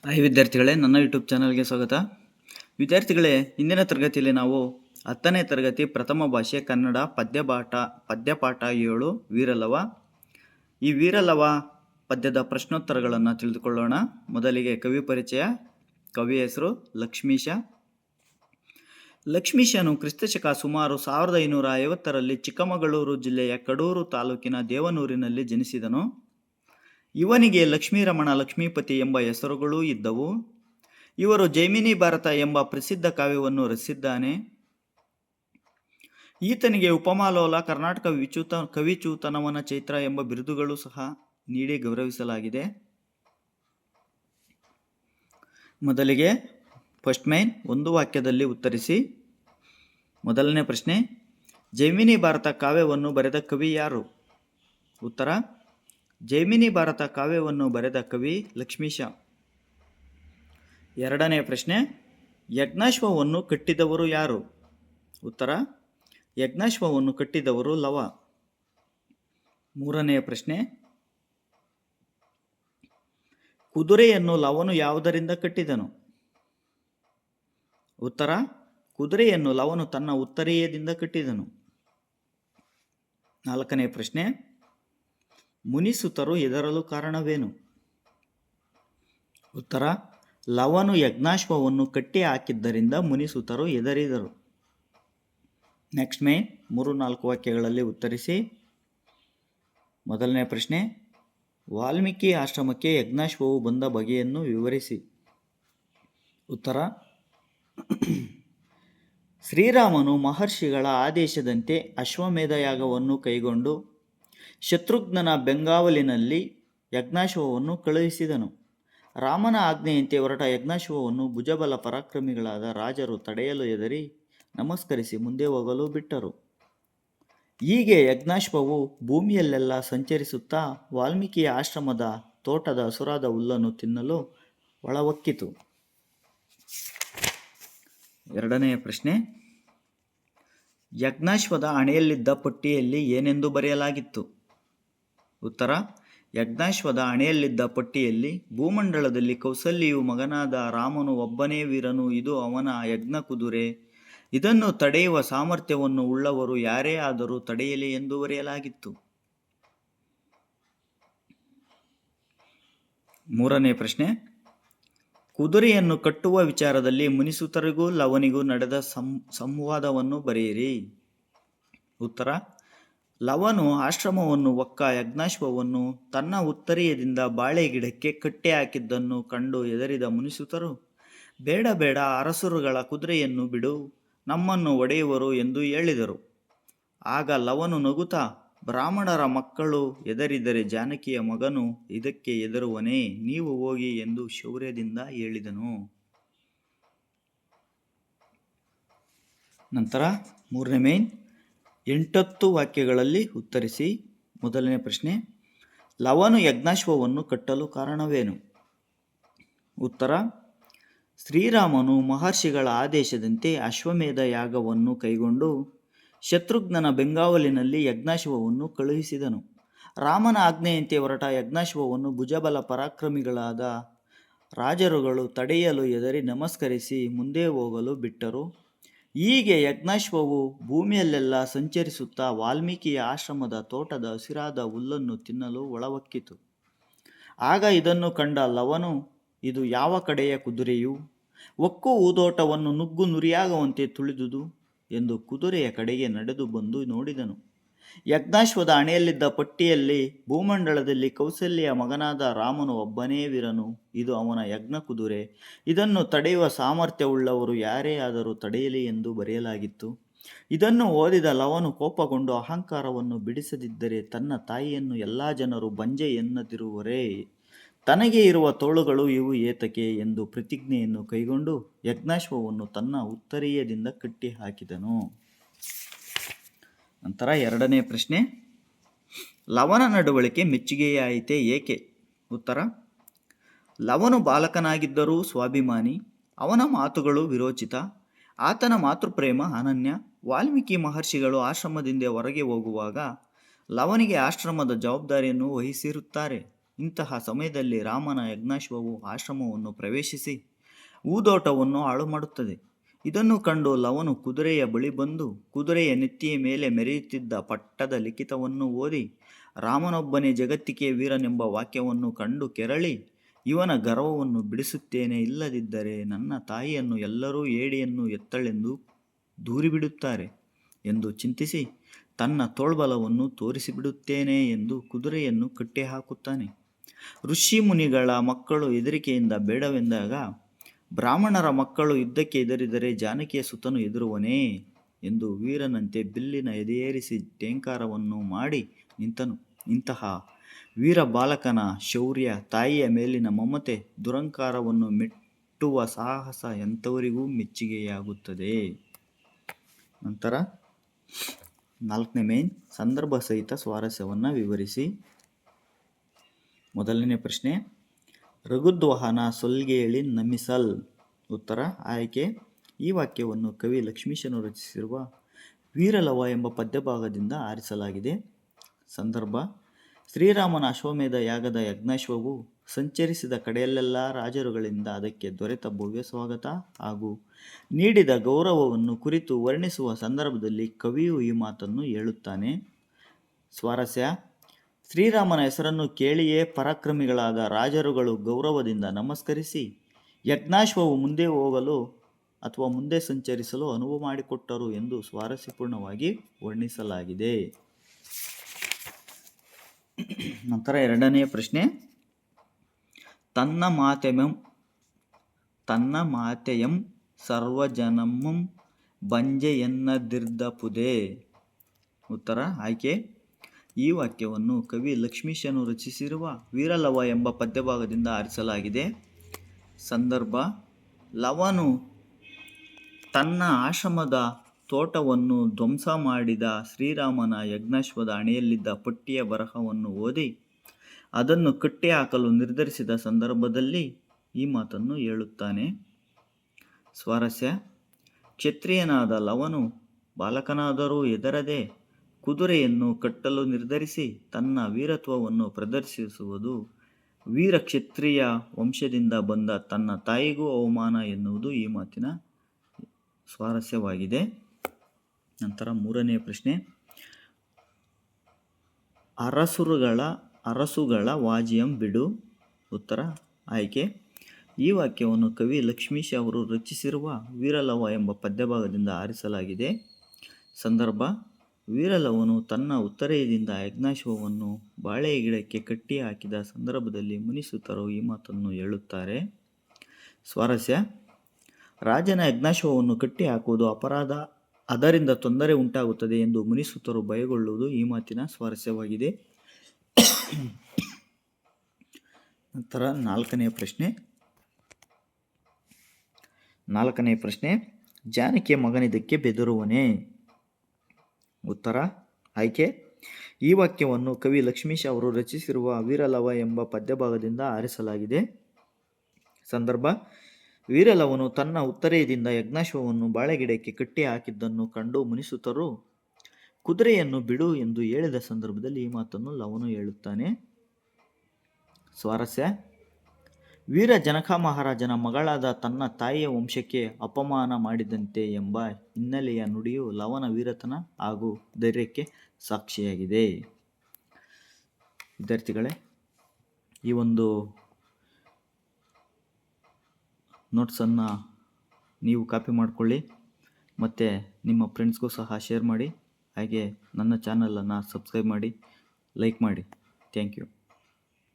Hi ವಿದ್ಯಾರ್ಥಿಗಳೇ, ನನ್ನ YouTube ಚಾನಲ್ಗೆ ಸ್ವಾಗತ. ವಿದ್ಯಾರ್ಥಿಗಳೇ, ಇಂದಿನ ತರಗತಿಯಲ್ಲಿ ನಾವು 10ನೇ ತರಗತಿ ಪ್ರಥಮ ಭಾಷೆ ಕನ್ನಡ ಪದ್ಯಪಾಠ 7 ವೀರಲವ. ಈ ವೀರಲವ ಪದ್ಯದ ಪ್ರಶ್ನೋತ್ತರಗಳನ್ನು ತಿಳಿದುಕೊಳ್ಳೋಣ. ಮೊದಲಿಗೆ ಕವಿ ಪರಿಚಯ. ಕವಿ ಹೆಸರು ಲಕ್ಷ್ಮೀಶ. ಲಕ್ಷ್ಮೀಶನು ಕ್ರಿಸ್ತಶಕ ಸುಮಾರು 1550ರಲ್ಲಿ ಚಿಕ್ಕಮಗಳೂರು ಜಿಲ್ಲೆಯ ಕಡೂರು ತಾಲೂಕಿನ ದೇವನೂರಿನಲ್ಲಿ ಜನಿಸಿದನು. ಇವನಿಗೆ ಲಕ್ಷ್ಮೀರಮಣ, ಲಕ್ಷ್ಮೀಪತಿ ಎಂಬ ಹೆಸರುಗಳೂ ಇದ್ದವು. ಇವರು ಜೈಮಿನಿ ಭಾರತ ಎಂಬ ಪ್ರಸಿದ್ಧ ಕಾವ್ಯವನ್ನು ರಚಿಸಿದ್ದಾನೆ. ಈತನಿಗೆ ಉಪಮಾಲೋಲ, ಕರ್ನಾಟಕ ಕವಿಚೂತನವನ ಚೈತ್ರ ಎಂಬ ಬಿರುದುಗಳು ಸಹ ನೀಡಿ ಗೌರವಿಸಲಾಗಿದೆ. ಮೊದಲಿಗೆ ಫಸ್ಟ್ ಮೈನ್ ಒಂದು ವಾಕ್ಯದಲ್ಲಿ ಉತ್ತರಿಸಿ. ಮೊದಲನೇ ಪ್ರಶ್ನೆ, ಜೈಮಿನಿ ಭಾರತ ಕಾವ್ಯವನ್ನು ಬರೆದ ಕವಿ ಯಾರು? ಉತ್ತರ, ಜೈಮಿನಿ ಭಾರತ ಕಾವ್ಯವನ್ನು ಬರೆದ ಕವಿ ಲಕ್ಷ್ಮೀಶ. ಎರಡನೇ ಪ್ರಶ್ನೆ, ಯಜ್ಞಾಶ್ವವನ್ನು ಕಟ್ಟಿದವರು ಯಾರು? ಉತ್ತರ, ಯಜ್ಞಾಶ್ವವನ್ನು ಕಟ್ಟಿದವರು ಲವ. ಮೂರನೆಯ ಪ್ರಶ್ನೆ, ಕುದುರೆಯನ್ನು ಲವನು ಯಾವುದರಿಂದ ಕಟ್ಟಿದನು? ಉತ್ತರ, ಕುದುರೆಯನ್ನು ಲವನು ತನ್ನ ಉತ್ತರೀಯದಿಂದ ಕಟ್ಟಿದನು. ನಾಲ್ಕನೇ ಪ್ರಶ್ನೆ, ಮುನಿಸುತರು ಹೆದರಲು ಕಾರಣವೇನು? ಉತ್ತರ, ಲವನು ಯಜ್ಞಾಶ್ವವನ್ನು ಕಟ್ಟಿ ಹಾಕಿದ್ದರಿಂದ ಮುನಿಸುತರು ಹೆದರಿದರು. ನೆಕ್ಸ್ಟ್ ಮೇ 3-4 ವಾಕ್ಯಗಳಲ್ಲಿ ಉತ್ತರಿಸಿ. ಮೊದಲನೇ ಪ್ರಶ್ನೆ, ವಾಲ್ಮೀಕಿ ಆಶ್ರಮಕ್ಕೆ ಯಜ್ಞಾಶ್ವವು ಬಂದ ಬಗೆಯನ್ನು ವಿವರಿಸಿ. ಉತ್ತರ, ಶ್ರೀರಾಮನು ಮಹರ್ಷಿಗಳ ಆದೇಶದಂತೆ ಅಶ್ವಮೇಧ ಯಾಗವನ್ನು ಕೈಗೊಂಡು ಶತ್ರುಘ್ನನ ಬೆಂಗಾವಲಿನಲ್ಲಿ ಯಜ್ಞಾಶ್ವವನ್ನು ಕಳುಹಿಸಿದನು. ರಾಮನ ಆಜ್ಞೆಯಂತೆ ಹೊರಟ ಯಜ್ಞಾಶ್ವವನ್ನು ಭುಜಬಲ ಪರಾಕ್ರಮಿಗಳಾದ ರಾಜರು ತಡೆಯಲು ಹೆದರಿ ನಮಸ್ಕರಿಸಿ ಮುಂದೆ ಹೋಗಲು ಬಿಟ್ಟರು. ಹೀಗೆ ಯಜ್ಞಾಶ್ವವು ಭೂಮಿಯಲ್ಲೆಲ್ಲ ಸಂಚರಿಸುತ್ತಾ ವಾಲ್ಮೀಕಿಯ ಆಶ್ರಮದ ತೋಟದ ಹಸುರಾದ ಹುಲ್ಲನ್ನು ತಿನ್ನಲು ಒಳಹೊಕ್ಕಿತು. ಎರಡನೆಯ ಪ್ರಶ್ನೆ, ಯಜ್ಞಾಶ್ವದ ಹಣೆಯಲ್ಲಿದ್ದ ಪಟ್ಟಿಯಲ್ಲಿ ಏನೆಂದು ಬರೆಯಲಾಗಿತ್ತು? ಉತ್ತರ, ಯಜ್ಞಾಶ್ವದ ಹಣೆಯಲ್ಲಿದ್ದ ಪಟ್ಟಿಯಲ್ಲಿ ಭೂಮಂಡಲದಲ್ಲಿ ಕೌಸಲ್ಯೆಯು ಮಗನಾದ ರಾಮನು ಒಬ್ಬನೇ ವೀರನು, ಇದು ಅವನ ಯಜ್ಞ ಕುದುರೆ, ಇದನ್ನು ತಡೆಯುವ ಸಾಮರ್ಥ್ಯವನ್ನು ಉಳ್ಳವರು ಯಾರೇ ಆದರೂ ತಡೆಯಲಿ ಎಂದು ಬರೆಯಲಾಗಿತ್ತು. ಮೂರನೇ ಪ್ರಶ್ನೆ, ಕುದುರೆಯನ್ನು ಕಟ್ಟುವ ವಿಚಾರದಲ್ಲಿ ಮುನಿಸುತರಿಗೂ ಲವನಿಗೂ ನಡೆದ ಸಂವಾದವನ್ನು ಬರೆಯಿರಿ. ಉತ್ತರ, ಲವನು ಆಶ್ರಮವನ್ನು ಹೊಕ್ಕ ಯಜ್ಞಾಶ್ವವನ್ನು ತನ್ನ ಉತ್ತರೀಯದಿಂದ ಬಾಳೆ ಗಿಡಕ್ಕೆ ಕಟ್ಟಿ ಹಾಕಿದ್ದನ್ನು ಕಂಡು ಹೆದರಿದ ಮುನಿಸುತರು, ಬೇಡ ಬೇಡ, ಅರಸುರುಗಳ ಕುದುರೆಯನ್ನು ಬಿಡು, ನಮ್ಮನ್ನು ಒಡೆಯುವರು ಎಂದು ಹೇಳಿದರು. ಆಗ ಲವನು ನಗುತ್ತಾ, ಬ್ರಾಹ್ಮಣರ ಮಕ್ಕಳು ಹೆದರಿದರೆ ಜಾನಕಿಯ ಮಗನು ಇದಕ್ಕೆ ಹೆದರುವನೇ, ನೀವು ಹೋಗಿ ಎಂದು ಶೌರ್ಯದಿಂದ ಹೇಳಿದನು. ನಂತರ ಮೂರನೇ ಮೇನ್ 8 ವಾಕ್ಯಗಳಲ್ಲಿ ಉತ್ತರಿಸಿ. ಮೊದಲನೇ ಪ್ರಶ್ನೆ, ಲವನು ಯಜ್ಞಾಶ್ವವನ್ನು ಕಟ್ಟಲು ಕಾರಣವೇನು? ಉತ್ತರ, ಶ್ರೀರಾಮನು ಮಹರ್ಷಿಗಳ ಆದೇಶದಂತೆ ಅಶ್ವಮೇಧ ಯಾಗವನ್ನು ಕೈಗೊಂಡು ಶತ್ರುಘ್ನನ ಬೆಂಗಾವಲಿನಲ್ಲಿ ಯಜ್ಞಾಶ್ವವನ್ನು ಕಳುಹಿಸಿದನು. ರಾಮನ ಆಜ್ಞೆಯಂತೆ ಹೊರಟ ಯಜ್ಞಾಶ್ವವನ್ನು ಭುಜಬಲ ಪರಾಕ್ರಮಿಗಳಾದ ರಾಜರುಗಳು ತಡೆಯಲು ಹೆದರಿ ನಮಸ್ಕರಿಸಿ ಮುಂದೆ ಹೋಗಲು ಬಿಟ್ಟರು. ಹೀಗೆ ಯಜ್ಞಾಶ್ವವು ಭೂಮಿಯಲ್ಲೆಲ್ಲ ಸಂಚರಿಸುತ್ತಾ ವಾಲ್ಮೀಕಿಯ ಆಶ್ರಮದ ತೋಟದ ಹಸಿರಾದ ಹುಲ್ಲನ್ನು ತಿನ್ನಲು ಒಳಹೊಕ್ಕಿತು. ಆಗ ಇದನ್ನು ಕಂಡ ಲವನು, ಇದು ಯಾವ ಕಡೆಯ ಕುದುರೆಯು? ಒಕ್ಕು ಊದೋಟವನ್ನು ನುಗ್ಗು ನುರಿಯಾಗುವಂತೆ ತುಳಿದುದು ಎಂದು ಕುದುರೆಯ ಕಡೆಗೆ ನಡೆದು ಬಂದು ನೋಡಿದನು. ಯಜ್ಞಾಶ್ವದ ಹಣೆಯಲ್ಲಿದ್ದ ಪಟ್ಟಿಯಲ್ಲಿ ಭೂಮಂಡಲದಲ್ಲಿ ಕೌಸಲ್ಯ ಮಗನಾದ ರಾಮನು ಒಬ್ಬನೇ ವೀರನು, ಇದು ಅವನ ಯಜ್ಞ ಕುದುರೆ, ಇದನ್ನು ತಡೆಯುವ ಸಾಮರ್ಥ್ಯವುಳ್ಳವರು ಯಾರೇ ಆದರೂ ತಡೆಯಲಿ ಎಂದು ಬರೆಯಲಾಗಿತ್ತು. ಇದನ್ನು ಓದಿದ ಲವನು ಕೋಪಗೊಂಡು ಅಹಂಕಾರವನ್ನು ಬಿಡಿಸದಿದ್ದರೆ ತನ್ನ ತಾಯಿಯನ್ನು ಎಲ್ಲ ಜನರು ಬಂಜೆ ಎನ್ನದಿರುವರೇ, ತನಗೆ ಇರುವ ತೋಳುಗಳು ಇವು ಏತಕೆ ಎಂದು ಪ್ರತಿಜ್ಞೆಯನ್ನು ಕೈಗೊಂಡು ಯಜ್ಞಾಶ್ವವನ್ನು ತನ್ನ ಉತ್ತರೀಯದಿಂದ ಕಟ್ಟಿ ಹಾಕಿದನು. ನಂತರ ಎರಡನೇ ಪ್ರಶ್ನೆ, ಲವನ ನಡವಳಿಕೆ ಮೆಚ್ಚುಗೆಯಾಯಿತೆ ಏಕೆ? ಉತ್ತರ, ಲವನು ಬಾಲಕನಾಗಿದ್ದರೂ ಸ್ವಾಭಿಮಾನಿ, ಅವನ ಮಾತುಗಳು ವಿರೋಚಿತ, ಆತನ ಮಾತೃಪ್ರೇಮ ಅನನ್ಯ. ವಾಲ್ಮೀಕಿ ಮಹರ್ಷಿಗಳು ಆಶ್ರಮದಿಂದ ಹೊರಗೆ ಹೋಗುವಾಗ ಲವನಿಗೆ ಆಶ್ರಮದ ಜವಾಬ್ದಾರಿಯನ್ನು ವಹಿಸಿರುತ್ತಾರೆ. ಇಂತಹ ಸಮಯದಲ್ಲಿ ರಾಮನ ಯಜ್ಞಾಶ್ವವು ಆಶ್ರಮವನ್ನು ಪ್ರವೇಶಿಸಿ ಊದೋಟವನ್ನು ಹಾಳು ಮಾಡುತ್ತದೆ. ಇದನ್ನು ಕಂಡು ಲವನು ಕುದುರೆಯ ಬಳಿ ಬಂದು ಕುದುರೆಯ ನೆತ್ತಿಯ ಮೇಲೆ ಮೆರೆಯುತ್ತಿದ್ದ ಪಟ್ಟದ ಲಿಖಿತವನ್ನು ಓದಿ ರಾಮನೊಬ್ಬನೇ ಜಗತ್ತಿಗೆ ವೀರನೆಂಬ ವಾಕ್ಯವನ್ನು ಕಂಡು ಕೆರಳಿ, ಇವನ ಗರ್ವವನ್ನು ಬಿಡಿಸುತ್ತೇನೆ, ಇಲ್ಲದಿದ್ದರೆ ನನ್ನ ತಾಯಿಯನ್ನು ಎಲ್ಲರೂ ಏಡಿಯನ್ನು ಎತ್ತಳೆಂದು ದೂರಿಬಿಡುತ್ತಾರೆ ಎಂದು ಚಿಂತಿಸಿ ತನ್ನ ತೋಳ್ಬಲವನ್ನು ತೋರಿಸಿಬಿಡುತ್ತೇನೆ ಎಂದು ಕುದುರೆಯನ್ನು ಕಟ್ಟಿಹಾಕುತ್ತಾನೆ. ಋಷಿ ಮುನಿಗಳ ಮಕ್ಕಳು ಹೆದರಿಕೆಯಿಂದ ಬೇಡವೆಂದಾಗ, ಬ್ರಾಹ್ಮಣರ ಮಕ್ಕಳು ಯುದ್ಧಕ್ಕೆ ಹೆದರಿದರೆ ಜಾನಕಿಯ ಸುತನು ಹೆದರುವನೇ ಎಂದು ವೀರನಂತೆ ಬಿಲ್ಲಿನ ಎದೆಯೇರಿಸಿ ಠೇಂಕಾರವನ್ನು ಮಾಡಿ ನಿಂತನು. ಇಂತಹ ವೀರ ಬಾಲಕನ ಶೌರ್ಯ, ತಾಯಿಯ ಮೇಲಿನ ಮಮತೆ, ದುರಂಕಾರವನ್ನು ಮೆಟ್ಟುವ ಸಾಹಸ ಎಂಥವರಿಗೂ ಮೆಚ್ಚುಗೆಯಾಗುತ್ತದೆ. ನಂತರ 4ನೇ ಮೇನ್, ಸಂದರ್ಭ ಸಹಿತ ಸ್ವಾರಸ್ಯವನ್ನು ವಿವರಿಸಿ. ಮೊದಲನೇ ಪ್ರಶ್ನೆ, ರಘುದ್ವಹನ ಸೊಲ್ಗೇಳಿ ನಮಿಸಲ್. ಉತ್ತರ ಆಯ್ಕೆ. ಈ ವಾಕ್ಯವನ್ನು ಕವಿ ಲಕ್ಷ್ಮೀಶನು ರಚಿಸಿರುವ ವೀರಲವ ಎಂಬ ಪದ್ಯಭಾಗದಿಂದ ಆರಿಸಲಾಗಿದೆ. ಸಂದರ್ಭ, ಶ್ರೀರಾಮನ ಅಶ್ವಮೇಧ ಯಾಗದ ಯಜ್ಞಾಶ್ವವು ಸಂಚರಿಸಿದ ಕಡೆಯಲ್ಲೆಲ್ಲ ರಾಜರುಗಳಿಂದ ಅದಕ್ಕೆ ದೊರೆತ ಭವ್ಯ ಸ್ವಾಗತ ಹಾಗೂ ನೀಡಿದ ಗೌರವವನ್ನು ಕುರಿತು ವರ್ಣಿಸುವ ಸಂದರ್ಭದಲ್ಲಿ ಕವಿಯು ಈ ಮಾತನ್ನು ಹೇಳುತ್ತಾನೆ. ಸ್ವಾರಸ್ಯ, ಶ್ರೀರಾಮನ ಹೆಸರನ್ನು ಕೇಳಿಯೇ ಪರಾಕ್ರಮಿಗಳಾದ ರಾಜರುಗಳು ಗೌರವದಿಂದ ನಮಸ್ಕರಿಸಿ ಯಜ್ಞಾಶ್ವವು ಮುಂದೆ ಹೋಗಲು ಅಥವಾ ಮುಂದೆ ಸಂಚರಿಸಲು ಅನುವು ಮಾಡಿಕೊಟ್ಟರು ಎಂದು ಸ್ವಾರಸ್ಯಪೂರ್ಣವಾಗಿ ವರ್ಣಿಸಲಾಗಿದೆ. ನಂತರ 2ನೇ ಪ್ರಶ್ನೆ, ತನ್ನ ಮಾತೆಯಂ ಸರ್ವಜನಮಂ ಬಂಜೆಯನ್ನದಿರ್ದಪುದೆ. ಉತ್ತರ ಆಯ್ಕೆ. ಈ ವಾಕ್ಯವನ್ನು ಕವಿ ಲಕ್ಷ್ಮೀಶನು ರಚಿಸಿರುವ ವೀರಲವ ಎಂಬ ಪದ್ಯಭಾಗದಿಂದ ಆರಿಸಲಾಗಿದೆ. ಸಂದರ್ಭ, ಲವನು ತನ್ನ ಆಶ್ರಮದ ತೋಟವನ್ನು ಧ್ವಂಸ ಮಾಡಿದ ಶ್ರೀರಾಮನ ಯಜ್ಞಾಶ್ವದ ಹಣೆಯಲ್ಲಿದ್ದ ಪಟ್ಟಿಯ ಬರಹವನ್ನು ಓದಿ ಅದನ್ನು ಕಟ್ಟಿಹಾಕಲು ನಿರ್ಧರಿಸಿದ ಸಂದರ್ಭದಲ್ಲಿ ಈ ಮಾತನ್ನು ಹೇಳುತ್ತಾನೆ. ಸ್ವಾರಸ್ಯ, ಕ್ಷತ್ರಿಯನಾದ ಲವನು ಬಾಲಕನಾದರೂ ಹೆದರದೆ ಕುದುರೆಯನ್ನು ಕಟ್ಟಲು ನಿರ್ಧರಿಸಿ ತನ್ನ ವೀರತ್ವವನ್ನು ಪ್ರದರ್ಶಿಸುವುದು ವೀರ ಕ್ಷತ್ರಿಯ ವಂಶದಿಂದ ಬಂದ ತನ್ನ ತಾಯಿಗೂ ಅವಮಾನ ಎನ್ನುವುದು ಈ ಮಾತಿನ ಸ್ವಾರಸ್ಯವಾಗಿದೆ. ನಂತರ 3ನೇ ಪ್ರಶ್ನೆ, ಅರಸುಗಳ ವಾಜಿಯಂ ಬಿಡು. ಉತ್ತರ ಆಯ್ಕೆ. ಈ ವಾಕ್ಯವನ್ನು ಕವಿ ಲಕ್ಷ್ಮೀಶ ಅವರು ರಚಿಸಿರುವ ವೀರಲವ ಎಂಬ ಪದ್ಯಭಾಗದಿಂದ ಆರಿಸಲಾಗಿದೆ. ಸಂದರ್ಭ, ವೀರಲವನು ತನ್ನ ಉತ್ತರೆಯದಿಂದ ಯಜ್ಞಾಶ್ವವನ್ನು ಬಾಳೆ ಗಿಡಕ್ಕೆ ಕಟ್ಟಿ ಹಾಕಿದ ಸಂದರ್ಭದಲ್ಲಿ ಮುನಿಸುತರು ಈ ಮಾತನ್ನು ಹೇಳುತ್ತಾರೆ. ಸ್ವಾರಸ್ಯ, ರಾಜನ ಯಜ್ಞಾಶ್ವವನ್ನು ಕಟ್ಟಿ ಹಾಕುವುದು ಅಪರಾಧ, ಅದರಿಂದ ತೊಂದರೆ ಉಂಟಾಗುತ್ತದೆ ಎಂದು ಮುನಿಸುತರು ಭಯಗೊಳ್ಳುವುದು ಈ ಮಾತಿನ ಸ್ವಾರಸ್ಯವಾಗಿದೆ. ನಂತರ 4ನೇ ಪ್ರಶ್ನೆ, ಜಾನಕಿಯ ಮಗನಿದ್ದಕ್ಕೆ ಬೆದರುವನೇ. ಉತ್ತರ ಆಯ್ಕೆ. ಈ ವಾಕ್ಯವನ್ನು ಕವಿ ಲಕ್ಷ್ಮೀಶ ಅವರು ರಚಿಸಿರುವ ವೀರಲವ ಎಂಬ ಪದ್ಯಭಾಗದಿಂದ ಆರಿಸಲಾಗಿದೆ. ಸಂದರ್ಭ, ವೀರಲವನು ತನ್ನ ಉತ್ತರೆಯದಿಂದ ಯಜ್ಞಾಶ್ವವನ್ನು ಬಾಳೆಗಿಡಕ್ಕೆ ಕಟ್ಟಿ ಹಾಕಿದ್ದನ್ನು ಕಂಡು ಮುನಿಸುತರು ಕುದುರೆಯನ್ನು ಬಿಡು ಎಂದು ಹೇಳಿದ ಸಂದರ್ಭದಲ್ಲಿ ಈ ಮಾತನ್ನು ಲವನು ಹೇಳುತ್ತಾನೆ. ಸ್ವಾರಸ್ಯ, ವೀರ ಜನಕ ಮಹಾರಾಜನ ಮಗಳಾದ ತನ್ನ ತಾಯಿಯ ವಂಶಕ್ಕೆ ಅಪಮಾನ ಮಾಡಿದಂತೆ ಎಂಬ ಹಿನ್ನೆಲೆಯ ನುಡಿಯು ಲವನ ವೀರತನ ಹಾಗೂ ಧೈರ್ಯಕ್ಕೆ ಸಾಕ್ಷಿಯಾಗಿದೆ. ವಿದ್ಯಾರ್ಥಿಗಳೇ, ಈ ಒಂದು ನೋಟ್ಸನ್ನು ನೀವು ಕಾಪಿ ಮಾಡಿಕೊಳ್ಳಿ ಮತ್ತು ನಿಮ್ಮ ಫ್ರೆಂಡ್ಸ್ಗೂ ಸಹ ಶೇರ್ ಮಾಡಿ. ಹಾಗೆ ನನ್ನ ಚಾನಲನ್ನು ಸಬ್ಸ್ಕ್ರೈಬ್ ಮಾಡಿ, ಲೈಕ್ ಮಾಡಿ. Thank you.